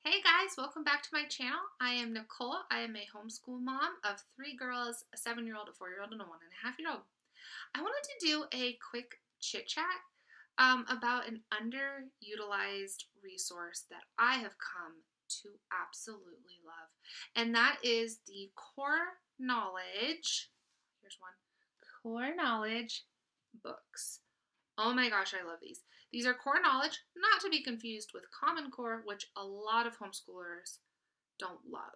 Hey guys, welcome back to my channel. I am Nicole. I am a homeschool mom of three girls, a 7-year-old, a 4-year-old, and a 1.5-year-old. I wanted to do a quick chit chat about an underutilized resource that I have come to absolutely love, and that is the Core Knowledge. Here's one Core Knowledge books. Oh my gosh, I love these. These are core knowledge, not to be confused with Common Core, which a lot of homeschoolers don't love.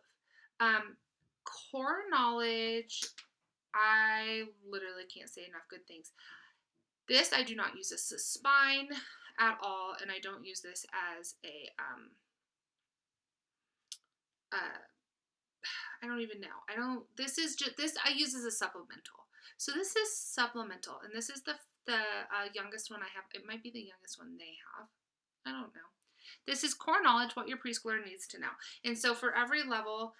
Um, core knowledge, I literally can't say enough good things. This I do not use as a spine at all, and I don't use this as a uh, I don't even know. I don't. This is just this I use as a supplemental. So this is supplemental, and this is the youngest one I have. It might be the youngest one they have. I don't know. This is core knowledge, what your preschooler needs to know. And so for every level,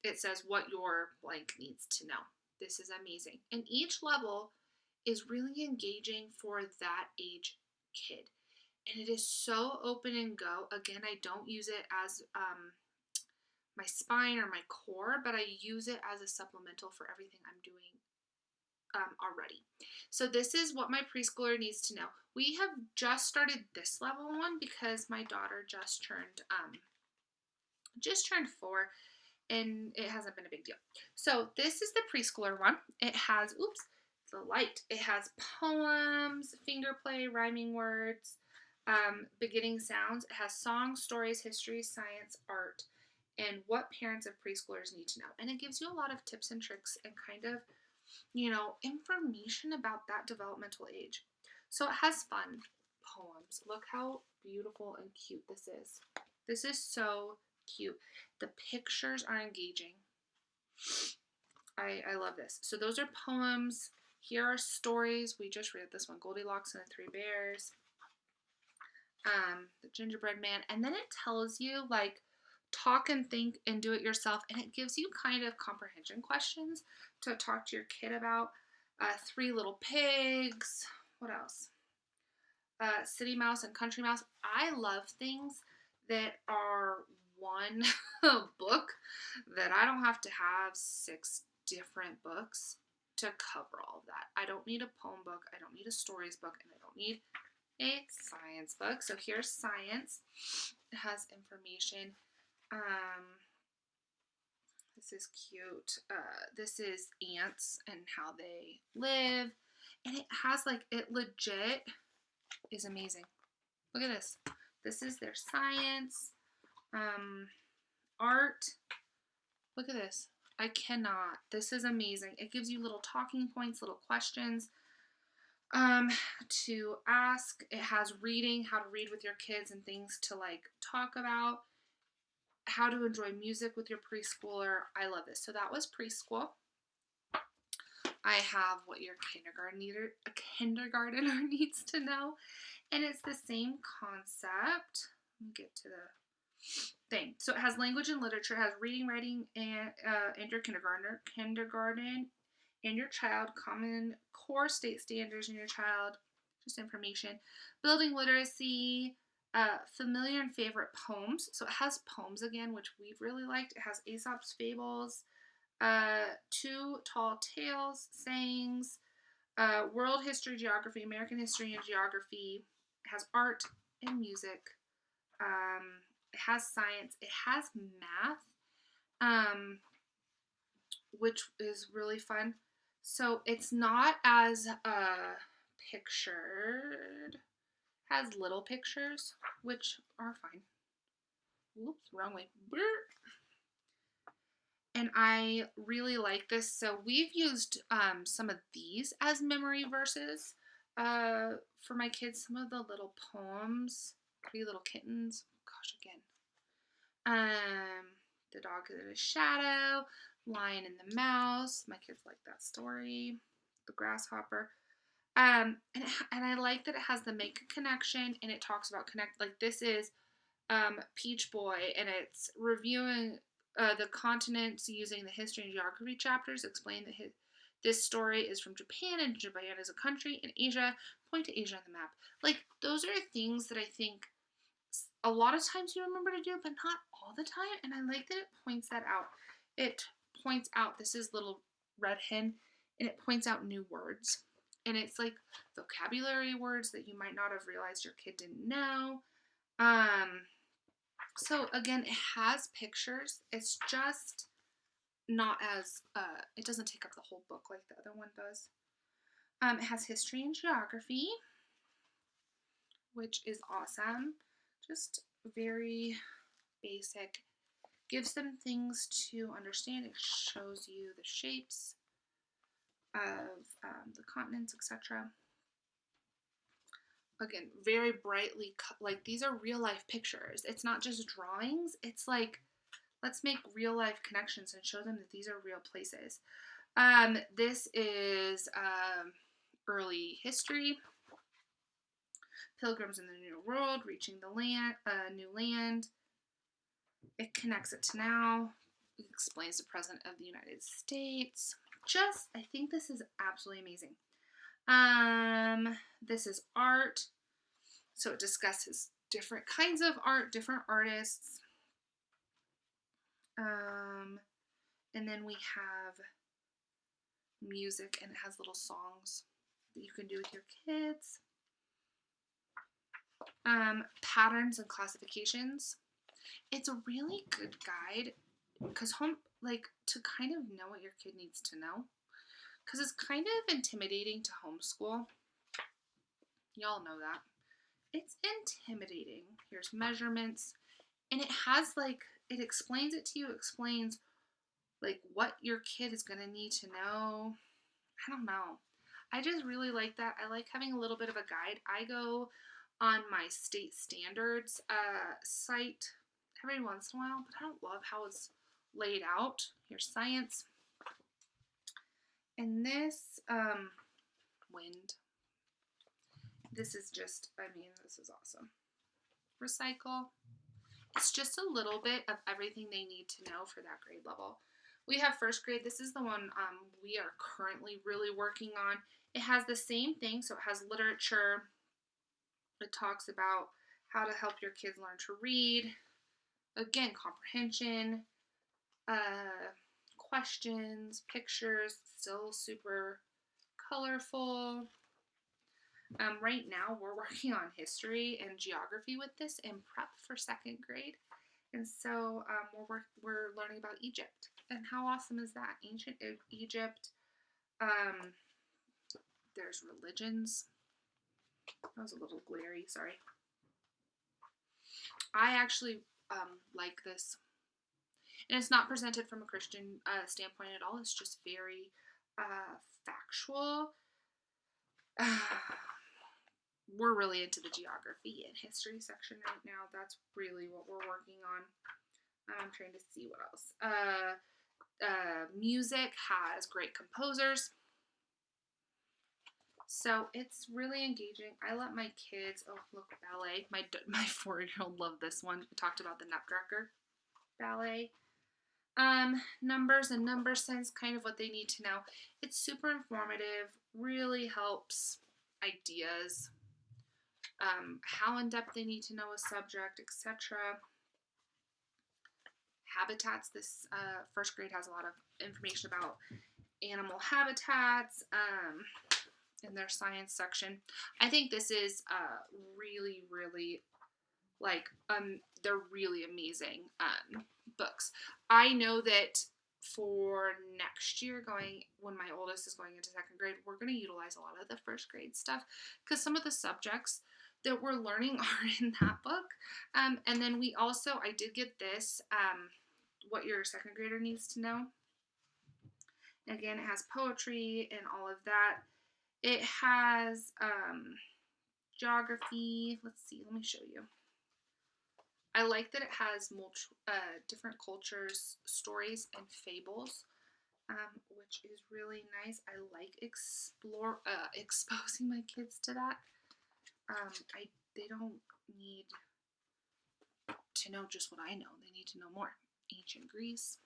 it says what your blank needs to know. This is amazing. And each level is really engaging for that age kid. And it is so open and go. Again, I don't use it as my spine or my core, but I use it as a supplemental for everything I'm doing already. So this is what my preschooler needs to know. We have just started this level one because my daughter just turned 4, and it hasn't been a big deal. So this is the preschooler one. It has the light. It has poems, finger play, rhyming words, beginning sounds. It has songs, stories, history, science, art, and what parents of preschoolers need to know. And it gives you a lot of tips and tricks and kind of information about that developmental age. So it has fun poems. Look how beautiful and cute this is. This is so cute. The pictures are engaging. I love this. So those are poems. Here are stories. We just read this one, Goldilocks and the Three Bears, the Gingerbread Man. And then it tells you like talk and think and do it yourself, and it gives you kind of comprehension questions to talk to your kid about. Three Little Pigs. What else? City Mouse and Country Mouse. I love things that are one book, that I don't have to have 6 different books to cover all of that. I don't need a poem book, I don't need a stories book, and I don't need a science book. So here's science. It has information. This is cute. This is ants and how they live. And it has it legit is amazing. Look at this. This is their science, art. Look at this. I cannot. This is amazing. It gives you little talking points, little questions to ask. It has reading, how to read with your kids and things to talk about. How to enjoy music with your preschooler. I love this. So that was preschool. I have what your kindergartner needs to know, and it's the same concept. Let me get to the thing. So it has language and literature. It has reading, writing, and your kindergarten, and your child. Common core state standards in your child. Just information. Building literacy. Familiar and favorite poems. So it has poems again, which we've really liked. It has Aesop's Fables, Two Tall Tales, sayings, world history, geography, American history and geography. It has art and music. It has science. It has math, which is really fun. So it's not as pictured. Has little pictures, which are fine. Whoops, wrong way. And I really like this. So we've used some of these as memory verses for my kids. Some of the little poems, Three Little Kittens. Gosh, again. The Dog in the Shadow, Lion and the Mouse. My kids like that story. The Grasshopper. And I like that it has the make a connection, and it talks about connect. Like this is Peach Boy, and it's reviewing the continents using the history and geography chapters. Explain that this story is from Japan, and Japan is a country in Asia. Point to Asia on the map. Like those are things that I think a lot of times you remember to do, but not all the time. And I like that it points that out. It points out, this is little red hen, and it points out new words. And it's like vocabulary words that you might not have realized your kid didn't know. So again, it has pictures. It's just not as, it doesn't take up the whole book like the other one does. It has history and geography, which is awesome. Just very basic. Gives them things to understand. It shows you the shapes of the continents, etc. Again, very brightly, like these are real life pictures. It's not just drawings. It's like, let's make real life connections and show them that these are real places. This is early history. Pilgrims in the New World, reaching the land, new land. It connects it to now. It explains the President of the United States. I think this is absolutely amazing. This is art. So it discusses different kinds of art, different artists. And then we have music, and it has little songs that you can do with your kids. Patterns and classifications. It's a really good guide because to kind of know what your kid needs to know, because it's kind of intimidating to homeschool. Y'all know that. It's intimidating. Here's measurements, and it has it explains it to you. It explains what your kid is going to need to know. I don't know. I just really like that. I like having a little bit of a guide. I go on my state standards site every once in a while, but I don't love how it's laid out. Here's science. And this, wind. This is just, this is awesome. Recycle. It's just a little bit of everything they need to know for that grade level. We have first grade. This is the one we are currently really working on. It has the same thing. So it has literature. It talks about how to help your kids learn to read. Again, comprehension, questions, pictures, still super colorful. Right now, we're working on history and geography with this in prep for second grade. And so we're learning about Egypt. And how awesome is that? Ancient Egypt. There's religions. That was a little glary, sorry. I actually like this. And it's not presented from a Christian standpoint at all. It's just very factual. We're really into the geography and history section right now. That's really what we're working on. I'm trying to see what else. Music has great composers. So it's really engaging. I let my kids, oh look, ballet. My 4-year-old loved this one. We talked about the Nutcracker ballet. Numbers and number sense, kind of what they need to know. It's super informative, really helps ideas, how in depth they need to know a subject, etc. Habitats. This first grade has a lot of information about animal habitats in their science section. I think this is really, really they're really amazing books. I know that for next year, when my oldest is going into second grade, we're going to utilize a lot of the first grade stuff because some of the subjects that we're learning are in that book. And then I did get this, what your second grader needs to know. Again, it has poetry and all of that. It has geography. Let's see, let me show you. I like that it has different cultures, stories, and fables, which is really nice. I like exposing my kids to that. They don't need to know just what I know. They need to know more. Ancient Greece.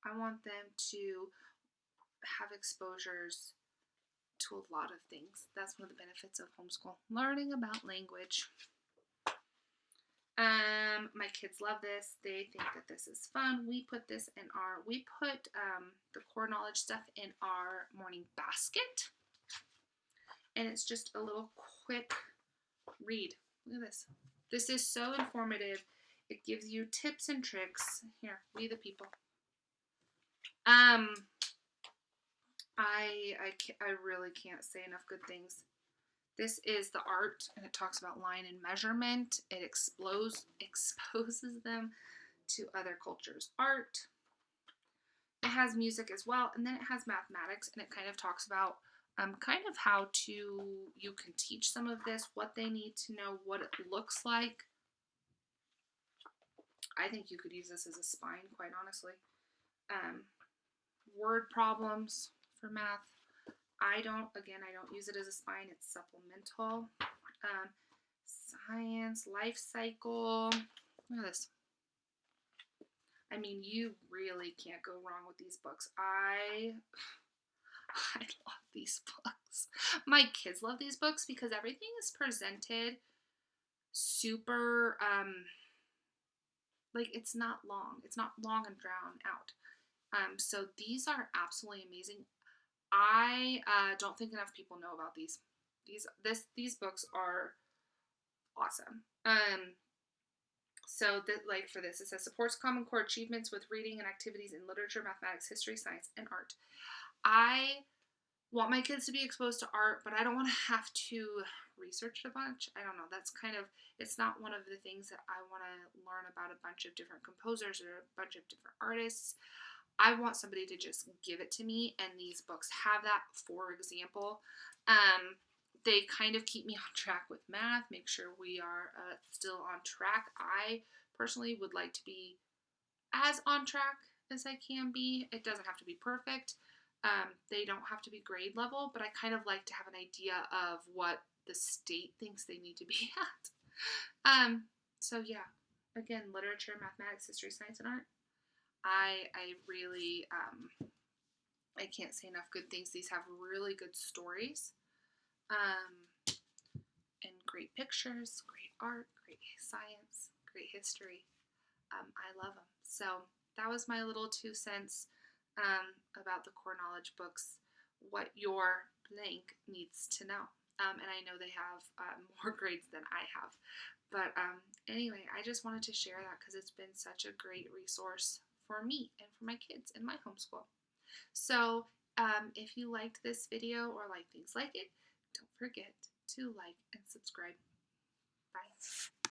I want them to have exposures to a lot of things. That's one of the benefits of homeschool. Learning about language. My kids love this. They think that this is fun. We put the core knowledge stuff in our morning basket, and it's just a little quick read. Look at this. This is so informative. It gives you tips and tricks. Here, we the people. Um, I really can't say enough good things. This is the art, and it talks about line and measurement. It exposes them to other cultures' art. It has music as well, and then it has mathematics, and it kind of talks about kind of how you can teach some of this, what they need to know, what it looks like. I think you could use this as a spine, quite honestly. Word problems for math. I don't use it as a spine. It's supplemental. Science, life cycle. Look at this. I mean, you really can't go wrong with these books. I love these books. My kids love these books because everything is presented super, like it's not long. It's not long and drawn out. So these are absolutely amazing. I don't think enough people know about these. These books are awesome. So that, like, for this, it says supports Common Core achievements with reading and activities in literature, mathematics, history, science, and art. I want my kids to be exposed to art, but I don't want to have to research a bunch. I don't know. It's not one of the things that I want to learn about a bunch of different composers or a bunch of different artists. I want somebody to just give it to me, and these books have that. For example, they kind of keep me on track with math, make sure we are still on track. I personally would like to be as on track as I can be. It doesn't have to be perfect. They don't have to be grade level, but I kind of like to have an idea of what the state thinks they need to be at. So yeah, again, literature, mathematics, history, science, and art. I really, I can't say enough good things. These have really good stories, and great pictures, great art, great science, great history. I love them. So that was my little 2 cents about the core knowledge books, what your blank needs to know. And I know they have more grades than I have. But anyway, I just wanted to share that because it's been such a great resource for me and for my kids in my homeschool. So if you liked this video or like things like it, don't forget to like and subscribe. Bye.